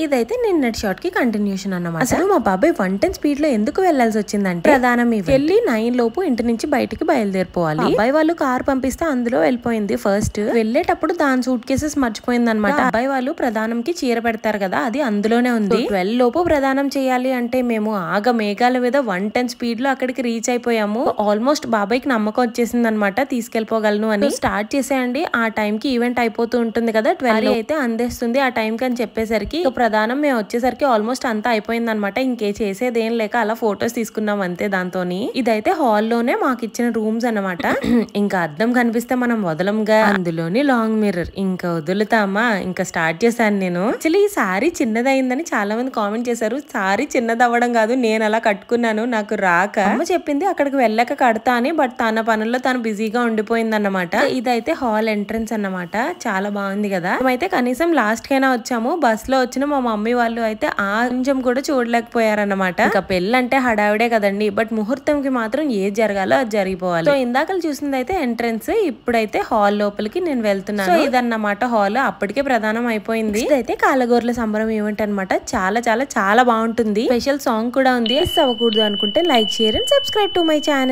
ఇదైతే నిన్నటి షార్ట్ కి కంటిన్యూషన్ అన్నమాట. అసలు మా బాబాయ్ 110 స్పీడ్ లో ఎందుకు వెళ్లాల్సి వచ్చిందంటే ప్రధానం వెళ్ళి 9 లోపు ఇంటి నుంచి బయటికి బయలుదేరిపోవాలి. అబ్బాయి వాళ్ళు కార్ పంపిస్తే అందులో వెళ్ళిపోయింది. ఫస్ట్ వెళ్ళేటప్పుడు దాని సూట్ కేసెస్ మర్చిపోయింది అనమాట. అబ్బాయి వాళ్ళు ప్రధానంకి చీర పెడతారు కదా, అది అందులోనే ఉంది. 12 లోపు ప్రధానం చేయాలి అంటే మేము ఆగ మేఘాల మీద 110 స్పీడ్ లో అక్కడికి రీచ్ అయిపోయాము. ఆల్మోస్ట్ బాబాయ్ కి నమ్మకం వచ్చేసింది అనమాట, తీసుకెళ్లిపోగలను అని. స్టార్ట్ చేసేయండి, ఆ టైం కి ఈవెంట్ అయిపోతూ ఉంటుంది కదా, 12 అయితే అందేస్తుంది ఆ టైం కి అని చెప్పేసరికి ప్రధానం మేము వచ్చేసరికి ఆల్మోస్ట్ అంతా అయిపోయింది అనమాట. ఇంకే చేసేది ఏం లేక అలా ఫొటోస్ తీసుకున్నాం అంతే దాంతోని. ఇదైతే హాల్లోనే మాకు ఇచ్చిన రూమ్స్ అనమాట. ఇంకా అద్దం కనిపిస్తే మనం వదలంగా, అందులోని లాంగ్ మిర్రర్ ఇంకా వదులుతామా. ఇంకా స్టార్ట్ చేశాను నేను. యాక్చువల్లీ ఈ సారీ చిన్నదైందని చాలా మంది కామెంట్ చేశారు. సారీ చిన్నది అవ్వడం కాదు, నేను అలా కట్టుకున్నాను, నాకు రాక. అమ్మ చెప్పింది అక్కడికి వెళ్ళాక కడతా అని, బట్ తన పనుల్లో తను బిజీగా ఉండిపోయింది అన్నమాట. ఇదైతే హాల్ ఎంట్రన్స్ అన్నమాట, చాలా బాగుంది కదా. మేమైతే కనీసం లాస్ట్ కైనా వచ్చాము. బస్ లో వచ్చిన మా మమ్మీ వాళ్ళు అయితే ఆ కొంచెం కూడా చూడలేకపోయారన్నమాట. ఇంకా పెళ్ళంటే హడావిడే కదండి, బట్ ముహూర్తంకి మాత్రం ఏది జరగాలో అది జరిగిపోవాలి. సో ఇందాక చూసింది అయితే ఎంట్రన్స్, ఇప్పుడైతే హాల్ లోపలికి నేను వెళ్తున్నాను. సో ఇదన్నమాట హాల్. అప్పటికే ప్రధానం అయిపోయింది. ఇదైతే కాలగోర్ల సంబరం ఈవెంట్ అనమాట. చాలా చాలా చాలా బాగుంటుంది. స్పెషల్ సాంగ్ కూడా ఉంది. మిస్ అవ్వకూడదు అనుకుంటే like, share and subscribe to my channel.